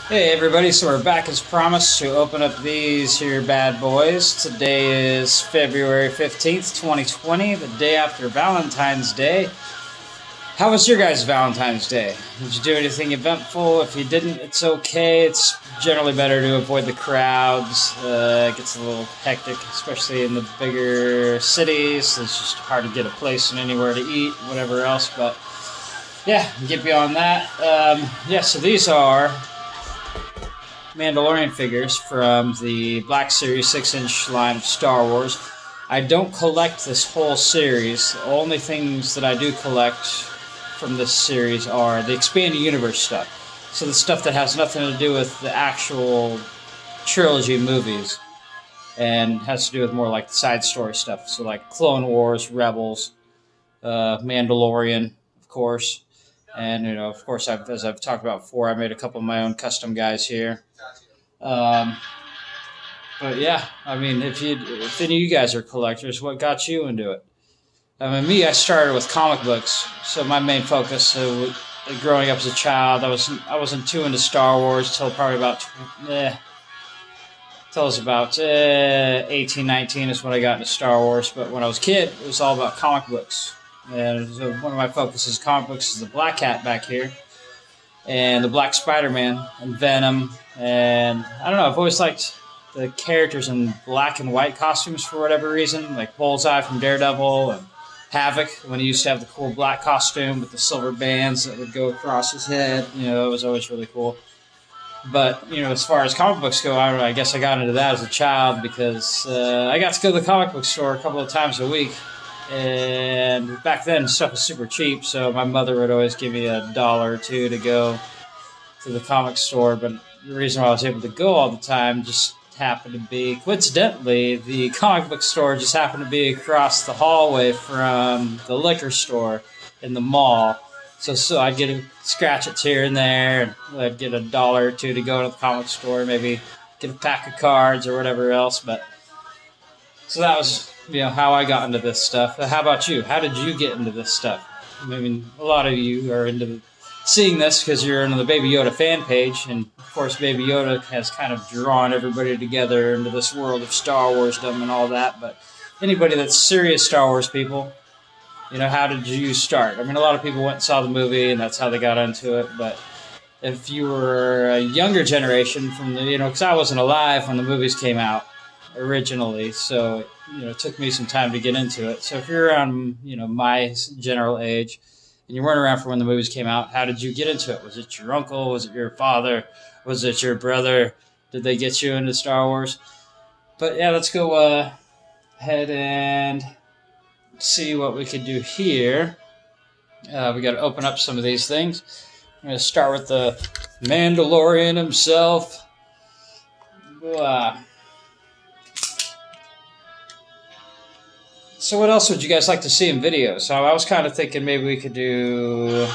Hey everybody, so we're back as promised to open up these here bad boys. Today is February 15th, 2020, the day after Valentine's Day. How was your guys' Valentine's Day? Did you do anything eventful? If you didn't, it's okay. It's generally better to avoid the crowds. It gets a little hectic, especially in the bigger cities. It's just hard to get a place and anywhere to eat, whatever else, but yeah, get beyond that. So these are Mandalorian figures from the Black Series 6-inch line of Star Wars. I don't collect this whole series. The only things that I do collect from this series are the expanded universe stuff. So the stuff that has nothing to do with the actual trilogy movies and has to do with more like the side story stuff. So like Clone Wars, Rebels, Mandalorian, of course. And, of course, as I've talked about before, I made a couple of my own custom guys here. But yeah, I mean, if any of you guys are collectors, what got you into it? I mean, I started with comic books, so my main focus, growing up as a child, I wasn't too into Star Wars till probably about, till I was about 18, 19 is when I got into Star Wars. But when I was a kid, it was all about comic books. And so one of my focuses comic books is the Black Cat back here, and the Black Spider-Man, and Venom, and I don't know, I've always liked the characters in black and white costumes for whatever reason, like Bullseye from Daredevil, and Havoc, when he used to have the cool black costume with the silver bands that would go across his head. It was always really cool. But, as far as comic books go, I don't know, I guess I got into that as a child because I got to go to the comic book store a couple of times a week. And back then, stuff was super cheap, so my mother would always give me $1 or $2 to go to the comic store. But the reason why I was able to go all the time just happened to be, coincidentally, the comic book store just happened to be across the hallway from the liquor store in the mall. So I'd get scratch-its here and there, and I'd get $1 or $2 to go to the comic store, maybe get a pack of cards or whatever else. But so that was how I got into this stuff. How about you? How did you get into this stuff? I mean, a lot of you are into seeing this because you're into the Baby Yoda fan page, and of course Baby Yoda has kind of drawn everybody together into this world of Star Warsdom and all that. But anybody that's serious Star Wars people, how did you start? I mean, a lot of people went and saw the movie, and that's how they got into it. But if you were a younger generation from the, because I wasn't alive when the movies came out originally, so it took me some time to get into it. So if you're around, my general age, and you weren't around for when the movies came out, how did you get into it? Was it your uncle? Was it your father? Was it your brother? Did they get you into Star Wars? But yeah, let's go ahead and see what we could do here. We got to open up some of these things. I'm going to start with the Mandalorian himself. So what else would you guys like to see in videos? So I was kind of thinking maybe we could do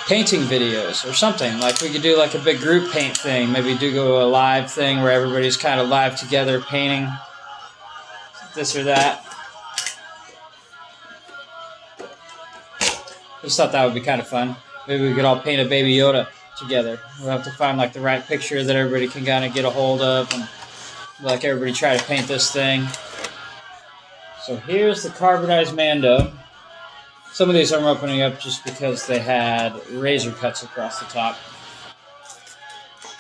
painting videos or something. Like we could do like a big group paint thing. Maybe go a live thing where everybody's kind of live together painting this or that. Just thought that would be kind of fun. Maybe we could all paint a Baby Yoda together. We'll have to find like the right picture that everybody can kind of get a hold of, and like everybody try to paint this thing. So here's the carbonized Mando. Some of these I'm opening up just because they had razor cuts across the top.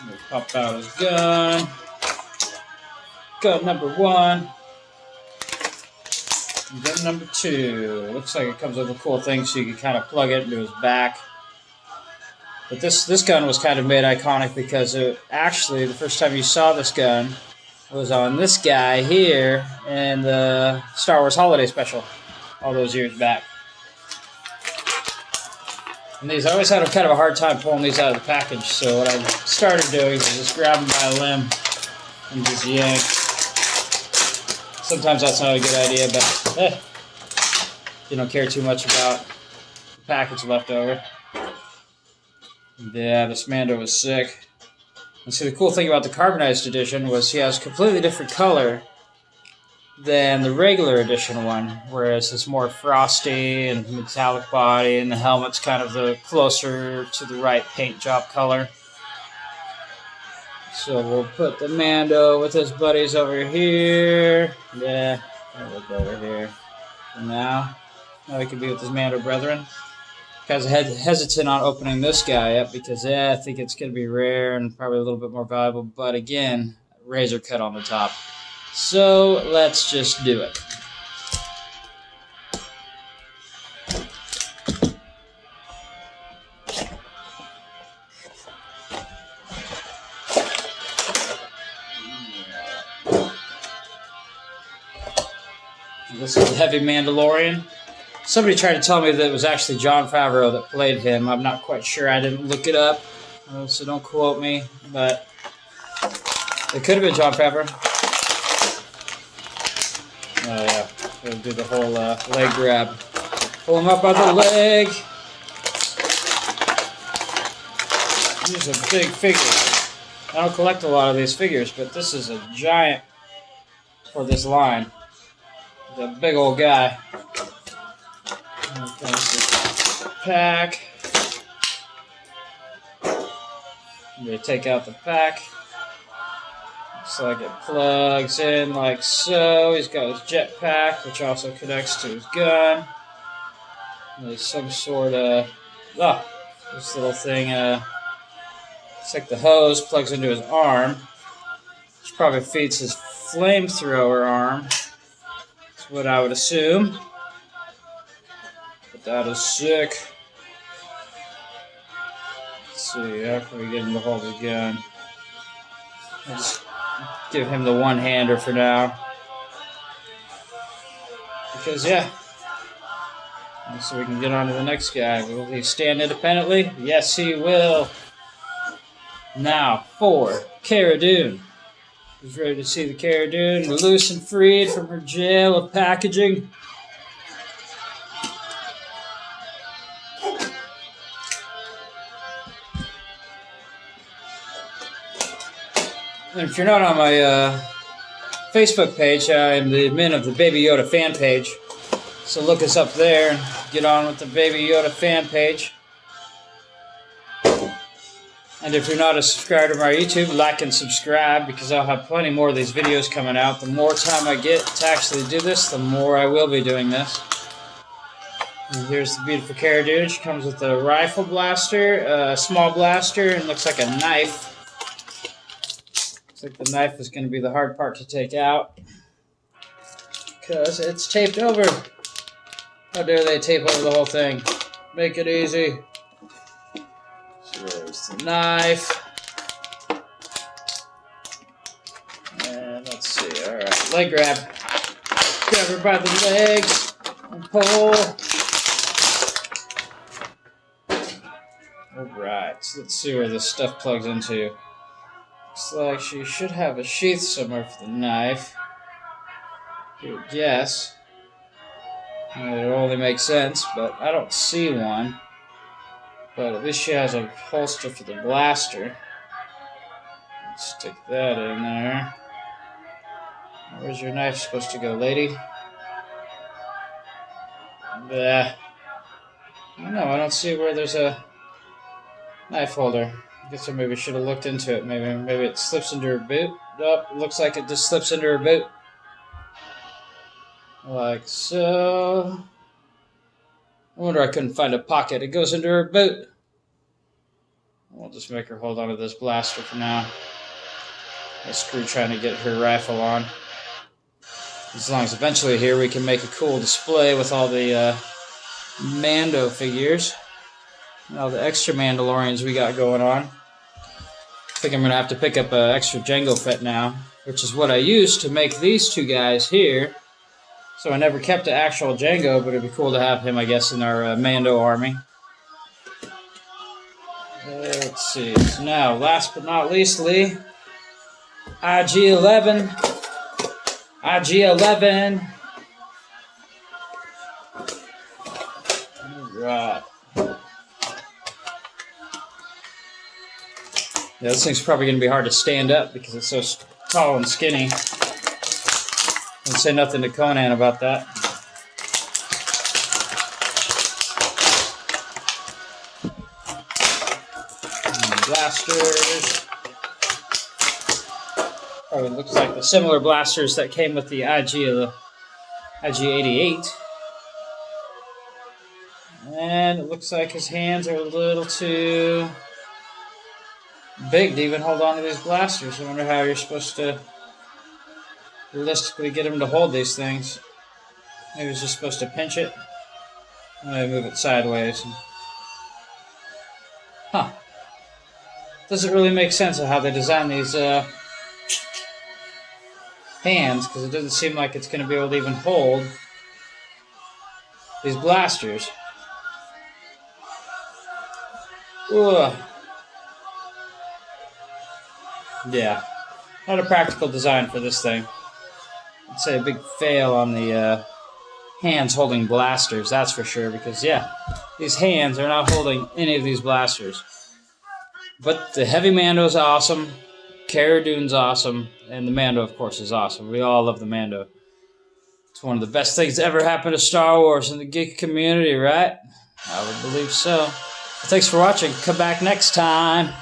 We'll pop out his gun. Gun number 1. And gun number 2. Looks like it comes with a cool thing so you can kind of plug it into his back. But this gun was kind of made iconic because actually the first time you saw this gun was on this guy here in the Star Wars Holiday Special all those years back. And I always had kind of a hard time pulling these out of the package, so what I started doing is just grab them by a limb and just yank. Sometimes that's not a good idea, but you don't care too much about the package left over. Yeah, this Mando was sick. And see, the cool thing about the carbonized edition was he has a completely different color than the regular edition one, whereas it's more frosty and metallic body, and the helmet's kind of the closer to the right paint job color. So we'll put the Mando with his buddies over here. Yeah, I'll look over here for now. Now he can be with his Mando brethren. Guys, I had hesitant on opening this guy up because I think it's going to be rare and probably a little bit more valuable. But again, razor cut on the top. So let's just do it. This is the heavy Mandalorian. Somebody tried to tell me that it was actually Jon Favreau that played him. I'm not quite sure. I didn't look it up, so don't quote me. But it could have been Jon Favreau. Oh yeah, we'll do the whole leg grab. Pull him up by the leg. These are big figures. I don't collect a lot of these figures, but this is a giant for this line. The big old guy. Pack. I'm going to take out the pack. Looks like it plugs in like so. He's got his jetpack, which also connects to his gun. There's some sort of this little thing. It's like the hose plugs into his arm, which probably feeds his flamethrower arm. That's what I would assume. But that is sick. Let's see, how can we get him to hold his gun? I'll just give him the one-hander for now. Because, yeah. So we can get on to the next guy. Will he stand independently? Yes, he will. Now, for Cara Dune. Who's ready to see the Cara Dune loose and freed from her jail of packaging? And if you're not on my Facebook page, I'm the admin of the Baby Yoda fan page. So look us up there and get on with the Baby Yoda fan page. And if you're not a subscriber to my YouTube, like and subscribe, because I'll have plenty more of these videos coming out. The more time I get to actually do this, the more I will be doing this. And here's the beautiful Cara Dune. She comes with a rifle blaster, a small blaster, and looks like a knife. Looks like the knife is going to be the hard part to take out, because it's taped over. How dare they tape over the whole thing? Make it easy. There's the knife. And let's see. Alright, leg grab. Grab her by the legs and pull. Alright, so let's see where this stuff plugs into. Looks like she should have a sheath somewhere for the knife. You would guess. It only makes sense, but I don't see one. But at least she has a holster for the blaster. Let's stick that in there. Where's your knife supposed to go, lady? Bleh. No, I don't see where there's a knife holder. I guess I maybe should have looked into it. Maybe it slips into her boot. Nope, it looks like it just slips into her boot. Like so. I wonder I couldn't find a pocket. It goes into her boot. We'll just make her hold on to this blaster for now. A screw trying to get her rifle on. As long as eventually here we can make a cool display with all the Mando figures. And all the extra Mandalorians we got going on. I think I'm going to have to pick up an extra Jango Fett now, which is what I used to make these two guys here. So I never kept an actual Jango, but it'd be cool to have him, I guess, in our Mando army. Let's see. So now, last but not leastly, IG-11. IG-11. Right. Yeah, this thing's probably going to be hard to stand up because it's so tall and skinny. Don't say nothing to Conan about that. Blasters. Or it looks like the similar blasters that came with the IG-88. And it looks like his hands are a little too big to even hold on to these blasters. I wonder how you're supposed to realistically get him to hold these things. Maybe he's just supposed to pinch it. Maybe move it sideways. Huh. Doesn't really make sense of how they design these hands, because it doesn't seem like it's going to be able to even hold these blasters. Ugh. Yeah. Not a practical design for this thing. I'd say a big fail on the hands holding blasters, that's for sure, because, yeah, these hands are not holding any of these blasters. But the heavy Mando is awesome, Cara Dune's awesome, and the Mando, of course, is awesome. We all love the Mando. It's one of the best things that ever happened to Star Wars in the geek community, right? I would believe so. Thanks for watching. Come back next time.